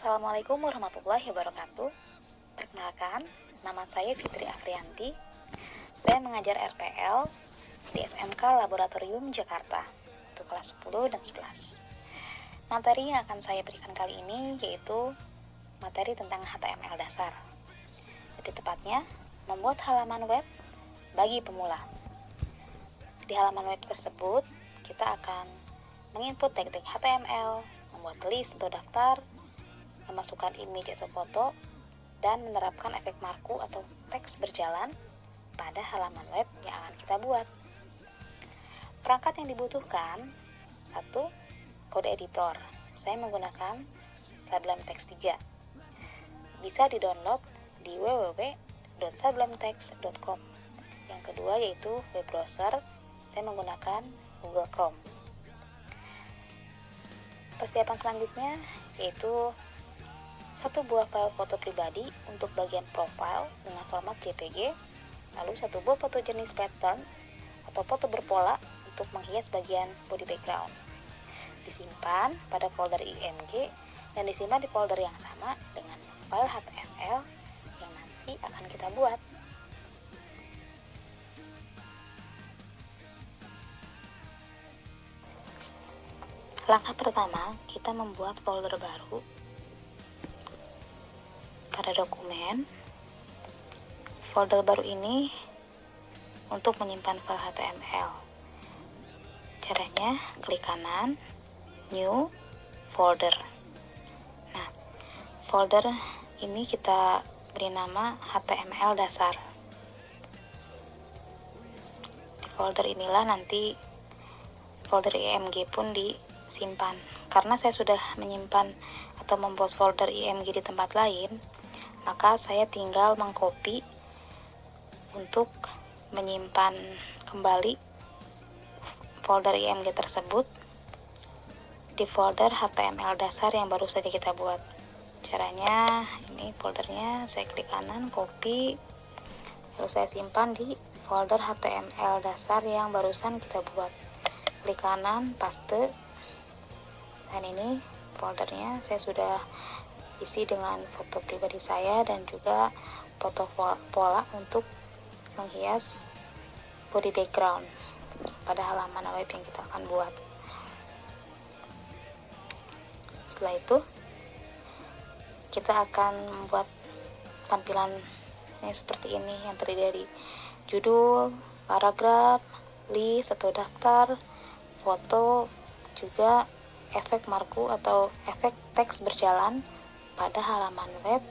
Assalamualaikum warahmatullahi wabarakatuh. Perkenalkan, nama saya Fitri Afrianti. Saya mengajar RPL di SMK Laboratorium Jakarta untuk kelas 10 dan 11. Materi yang akan saya berikan kali ini yaitu materi tentang HTML dasar. Jadi tepatnya, membuat halaman web bagi pemula. Di halaman web tersebut, kita akan menginput tag-tag HTML, membuat list atau daftar, memasukkan image atau foto, dan menerapkan efek marku atau teks berjalan pada halaman web yang akan kita buat. Perangkat yang dibutuhkan: 1. Kode editor. Saya menggunakan Sublime Text 3. Bisa di-download di www.sublimetext.com. Yang kedua yaitu web browser. Saya menggunakan Google Chrome. Persiapan selanjutnya yaitu 1 buah file foto pribadi untuk bagian profile dengan format JPG, lalu 1 buah foto jenis pattern atau foto berpola untuk menghias bagian body background. Disimpan pada folder IMG dan disimpan di folder yang sama dengan file HTML yang nanti akan kita buat. Langkah pertama, kita membuat folder baru pada dokumen. Folder baru ini untuk menyimpan file HTML. Caranya, klik kanan, new, folder. Nah, folder ini kita beri nama HTML dasar. Di folder inilah nanti folder IMG pun disimpan. Karena saya sudah menyimpan atau membuat folder IMG di tempat lain, maka saya tinggal mengcopy untuk menyimpan kembali folder IMG tersebut di folder HTML dasar yang baru saja kita buat. Caranya, ini foldernya, saya klik kanan, copy, lalu saya simpan di folder HTML dasar yang barusan kita buat. Klik kanan, paste, dan ini foldernya saya sudah isi dengan foto pribadi saya dan juga foto pola untuk menghias body background pada halaman web yang kita akan buat. Setelah itu, kita akan membuat tampilan seperti ini yang terdiri dari judul, paragraf, list atau daftar, foto, juga efek marku atau efek teks berjalan pada halaman web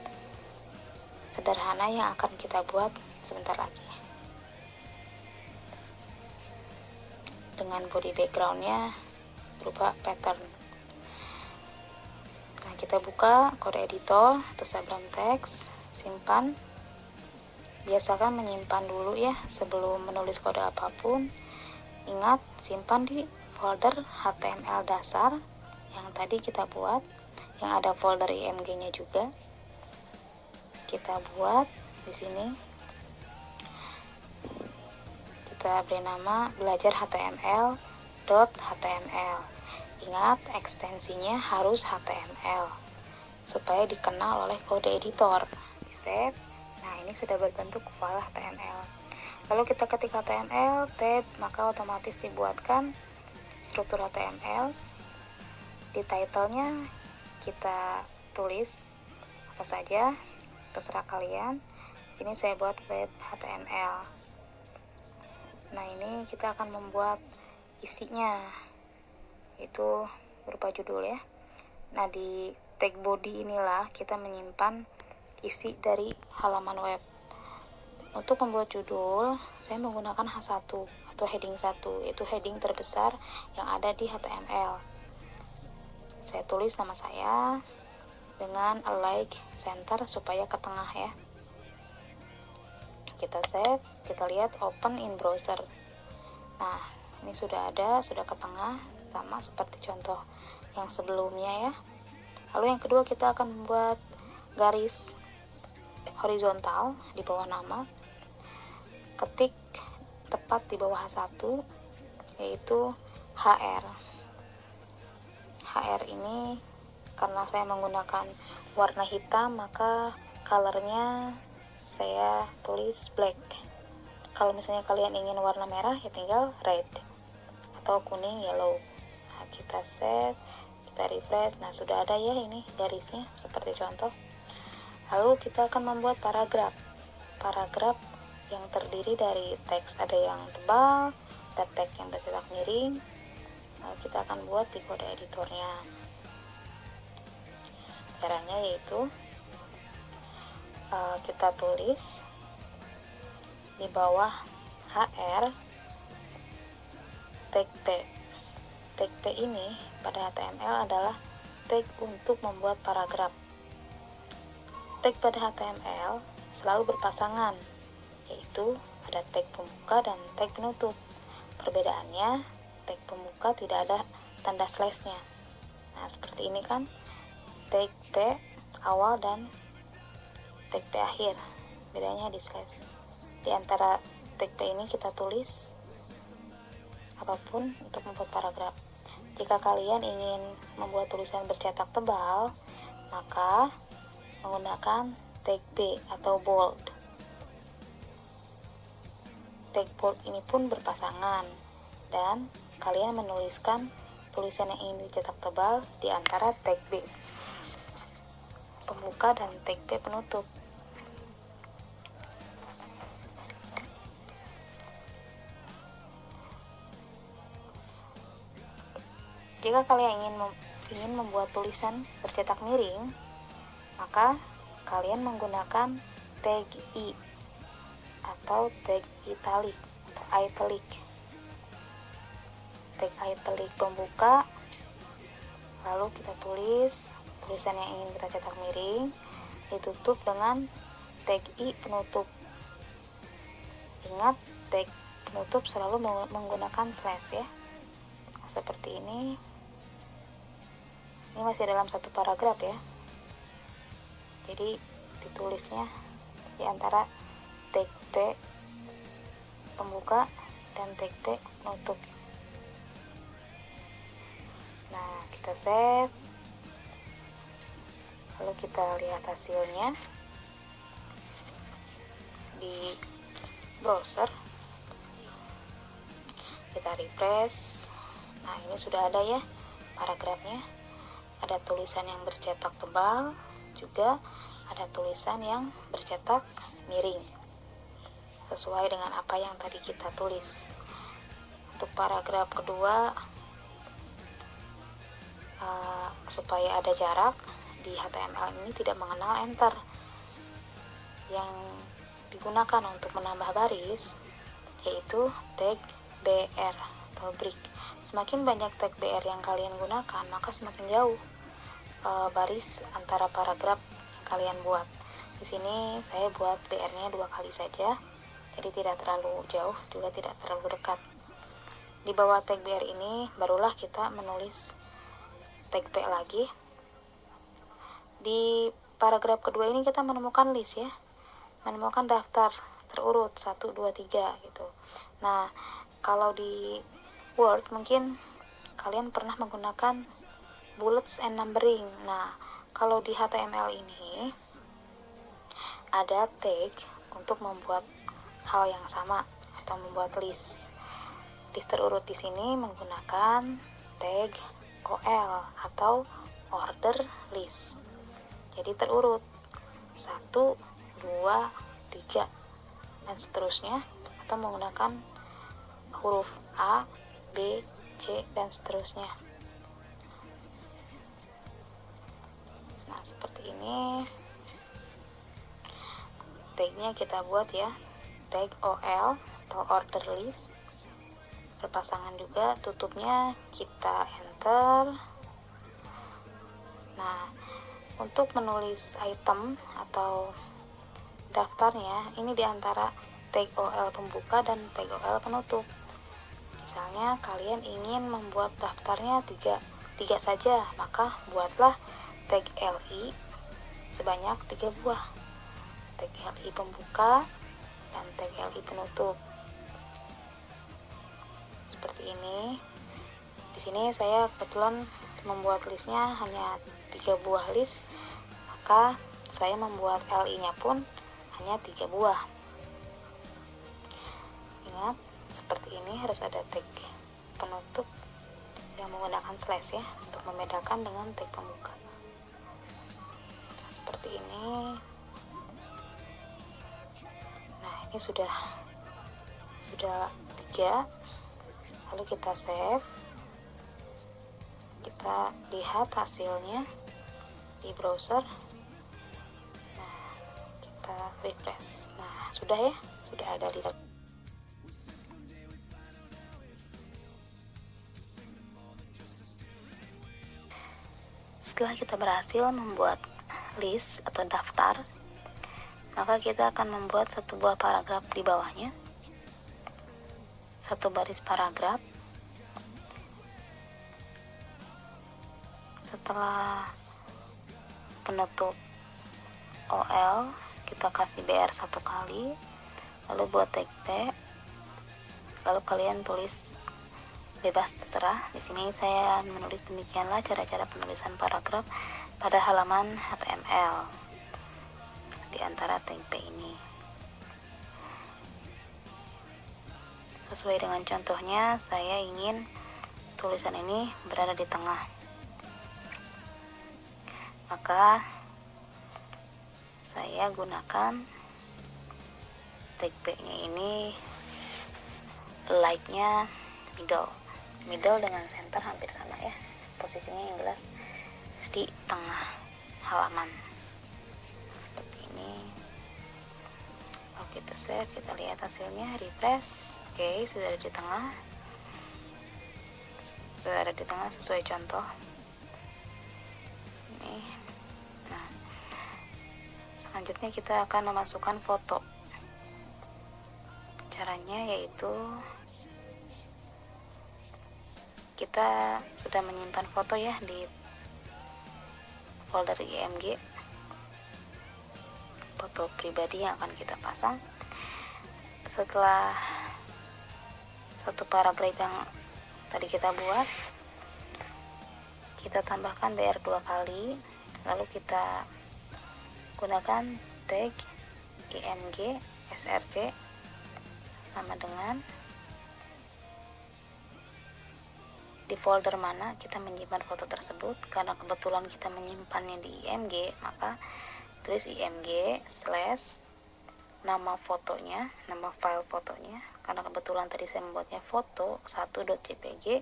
sederhana yang akan kita buat sebentar lagi. Dengan body backgroundnya berupa pattern. Nah, kita buka kode editor atau Sublime Text, simpan. Biasakan menyimpan dulu ya sebelum menulis kode apapun. Ingat, simpan di folder HTML dasar yang tadi kita buat, yang ada folder IMG-nya juga. Kita buat di sini. Kita beri nama belajar HTML.html. Ingat, ekstensinya harus HTML supaya dikenal oleh kode editor. Di save. Nah, ini sudah berbentuk file HTML. Lalu kita ketik HTML, tab, maka otomatis dibuatkan struktur HTML. Di title-nya kita tulis apa saja, terserah kalian. Sini saya buat web HTML. Nah, ini kita akan membuat isinya, itu berupa judul ya. Nah, di tag body inilah kita menyimpan isi dari halaman web. Untuk membuat judul, saya menggunakan H1 atau heading 1, yaitu heading terbesar yang ada di HTML. Saya tulis nama saya dengan align center supaya ke tengah ya. Kita save, kita lihat open in browser. Nah, ini sudah ada, sudah ke tengah, sama seperti contoh yang sebelumnya ya. Lalu yang kedua, kita akan membuat garis horizontal di bawah nama. Ketik tepat di bawah H1, yaitu HR. HR ini karena saya menggunakan warna hitam, maka colornya saya tulis black. Kalau misalnya kalian ingin warna merah, ya tinggal red atau kuning, yellow. Nah, kita set, kita refresh. Nah, sudah ada ya ini garisnya seperti contoh. Lalu kita akan membuat paragraf yang terdiri dari teks ada yang tebal dan teks yang bercetak miring. Lalu kita akan buat di kode editornya. Caranya yaitu kita tulis di bawah HR tag P. Tag P ini pada HTML adalah tag untuk membuat paragraf. Tag pada HTML selalu berpasangan, yaitu ada tag pembuka dan tag penutup. Perbedaannya, tag pembuka tidak ada tanda slash-nya. Nah, seperti ini kan, tag P awal dan tag P akhir. Bedanya di slash. Di antara tag P ini kita tulis apapun untuk membuat paragraf. Jika kalian ingin membuat tulisan bercetak tebal, maka menggunakan tag B atau bold. Tag bold ini pun berpasangan, dan kalian menuliskan tulisan yang ingin dicetak tebal di antara tag B pembuka dan tag B penutup. Jika kalian ingin membuat tulisan bercetak miring, maka kalian menggunakan tag I atau tag italic atau italic. Tag italic pembuka, lalu kita tulis tulisan yang ingin kita cetak miring, ditutup dengan tag I penutup. Ingat, tag penutup selalu menggunakan slash ya. Seperti ini. Ini masih dalam satu paragraf ya. Jadi ditulisnya di antara tag P pembuka dan tag P penutup. Nah, kita save. Lalu kita lihat hasilnya di browser. Kita refresh. Nah, ini sudah ada ya paragrafnya. Ada tulisan yang bercetak tebal, juga ada tulisan yang bercetak miring, sesuai dengan apa yang tadi kita tulis. Untuk paragraf kedua, supaya ada jarak, di HTML ini tidak mengenal enter. Yang digunakan untuk menambah baris yaitu tag BR atau break. Semakin banyak tag BR yang kalian gunakan, maka semakin jauh baris antara paragraf yang kalian buat. Di sini saya buat BR-nya 2 kali saja, jadi tidak terlalu jauh, juga tidak terlalu dekat. Di bawah tag BR ini barulah kita menulis tag P lagi. Di paragraf kedua ini kita menemukan list ya, menemukan daftar terurut 1, 2, 3 gitu. Nah, kalau di Word mungkin kalian pernah menggunakan bullets and numbering. Nah, kalau di HTML ini ada tag untuk membuat hal yang sama atau membuat list. List terurut di sini menggunakan tag OL atau order list. Jadi terurut 1, 2, 3 dan seterusnya, atau menggunakan huruf A, B, C dan seterusnya. Nah, seperti ini tagnya kita buat ya, tag OL atau order list, berpasangan juga, tutupnya kita enter. Nah, untuk menulis item atau daftarnya, ini diantara tag OL pembuka dan tag OL penutup. Misalnya kalian ingin membuat daftarnya 3 saja, maka buatlah tag LI sebanyak 3 buah. Tag LI pembuka dan tag LI penutup. Seperti ini. Di sini saya kebetulan membuat listnya hanya 3 buah list, maka saya membuat LI nya pun hanya 3 buah. Ingat, seperti ini harus ada tag penutup yang menggunakan slash ya, untuk membedakan dengan tag pembuka. Seperti ini. Nah, ini sudah 3. Lalu kita save, kita lihat hasilnya di browser. Nah, kita refresh. Nah, sudah ya, sudah ada list. Setelah kita berhasil membuat list atau daftar, maka kita akan membuat satu buah paragraf di bawahnya, satu baris paragraf. Setelah penutup OL, kita kasih BR 1 kali, lalu buat tag P, lalu kalian tulis bebas terserah. Di sini saya menulis demikianlah cara-cara penulisan paragraf pada halaman HTML di antara tag P ini. Sesuai dengan contohnya, saya ingin tulisan ini berada di tengah. Maka saya gunakan tag P-nya ini, like-nya middle dengan center hampir sama ya. Posisinya yang jelas di tengah halaman. Seperti ini. Lalu kita save, kita lihat hasilnya, refresh. Oke, sudah ada di tengah. Sudah ada di tengah sesuai contoh. Ini. Nah, selanjutnya kita akan memasukkan foto. Caranya yaitu kita sudah menyimpan foto ya di folder IMG, foto pribadi yang akan kita pasang. Setelah satu paragraf yang tadi kita buat, kita tambahkan BR 2 kali, lalu kita gunakan tag IMG src sama dengan di folder mana kita menyimpan foto tersebut. Karena kebetulan kita menyimpannya di IMG, maka tulis IMG slash nama fotonya, nama file fotonya. Karena kebetulan tadi saya membuatnya foto 1.jpg,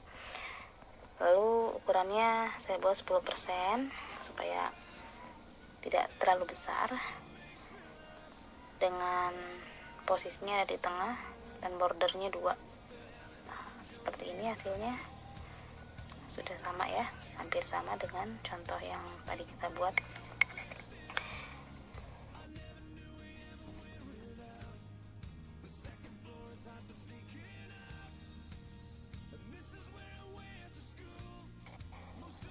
lalu ukurannya saya buat 10% supaya tidak terlalu besar, dengan posisinya ada di tengah dan bordernya 2. Nah, seperti ini hasilnya. Sudah sama ya, hampir sama dengan contoh yang tadi kita buat.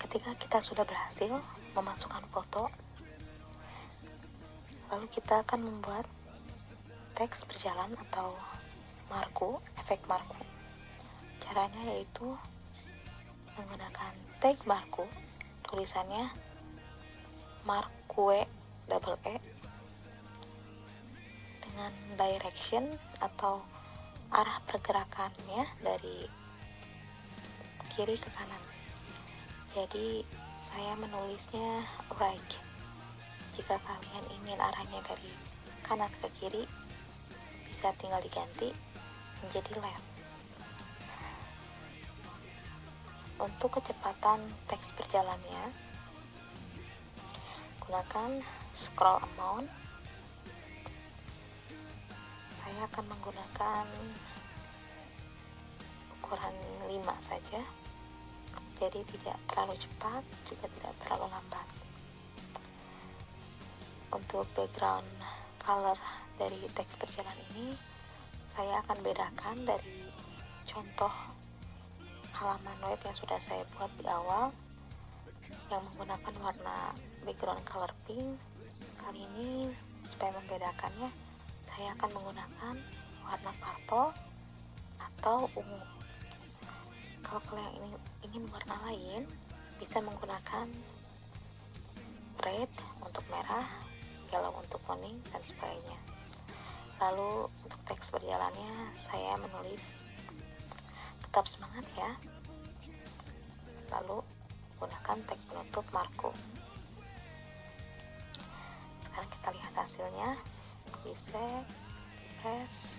Ketika kita sudah berhasil memasukkan foto, lalu kita akan membuat teks berjalan atau marku, efek marku. Caranya yaitu menggunakan tag marku, tulisannya marque double E, dengan direction atau arah pergerakannya dari kiri ke kanan. Jadi saya menulisnya right. Jika kalian ingin arahnya dari kanan ke kiri, bisa tinggal diganti menjadi left. Untuk kecepatan teks berjalannya, gunakan scroll amount. Saya akan menggunakan ukuran 5 saja, jadi tidak terlalu cepat juga tidak terlalu lambat. Untuk background color dari teks berjalan ini, saya akan bedakan dari contoh halaman web yang sudah saya buat di awal yang menggunakan warna background color pink. Kali ini supaya membedakannya, saya akan menggunakan warna purple atau ungu. Kalau kalian ingin warna lain, bisa menggunakan red untuk merah, yellow untuk kuning, dan sebagainya. Lalu untuk teks berjalannya saya menulis tetap semangat ya. Lalu gunakan teks penutup markup. Sekarang kita lihat hasilnya. Bisa press.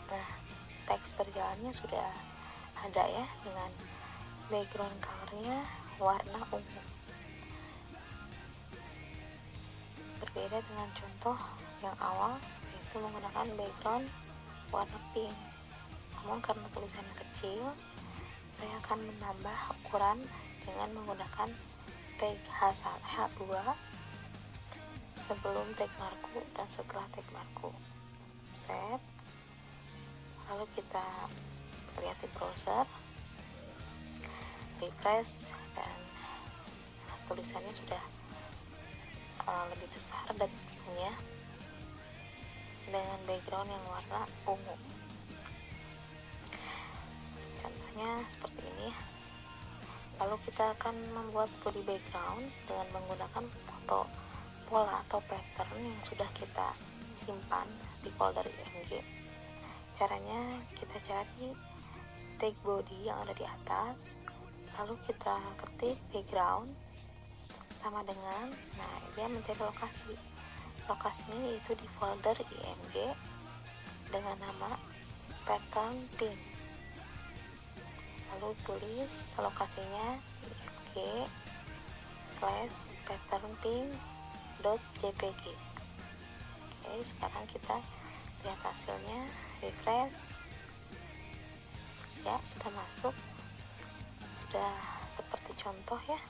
Nah, teks berjalannya sudah ada ya, dengan background colornya warna ungu. Berbeda dengan contoh yang awal, yaitu menggunakan background warna pink. Namun karena tulisannya kecil, saya akan menambah ukuran dengan menggunakan tag H2 sebelum tag marku dan setelah tag marku. Set. Lalu kita lihat di browser, refresh, dan tulisannya sudah lebih besar dari sebelumnya dengan background yang warna ungu. Contohnya seperti ini. Lalu kita akan membuat body background dengan menggunakan foto pola atau pattern yang sudah kita simpan di folder IMG. Caranya kita cari tag body yang ada di atas, lalu kita ketik background sama dengan, nah dia mencari lokasinya yaitu di folder IMG dengan nama pattern pin. Lalu tulis lokasinya img /pattern pin.jpg. Oke, sekarang kita lihat hasilnya, refresh ya, sudah masuk, sudah seperti contoh ya.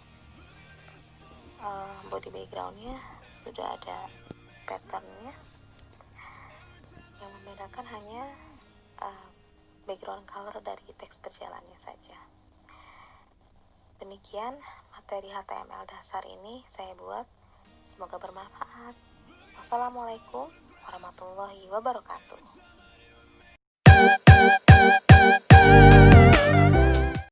Body backgroundnya sudah ada patternnya, yang membedakan hanya background color dari teks berjalannya saja. Demikian materi HTML dasar ini saya buat, semoga bermanfaat. Wassalamualaikum warahmatullahi wabarakatuh.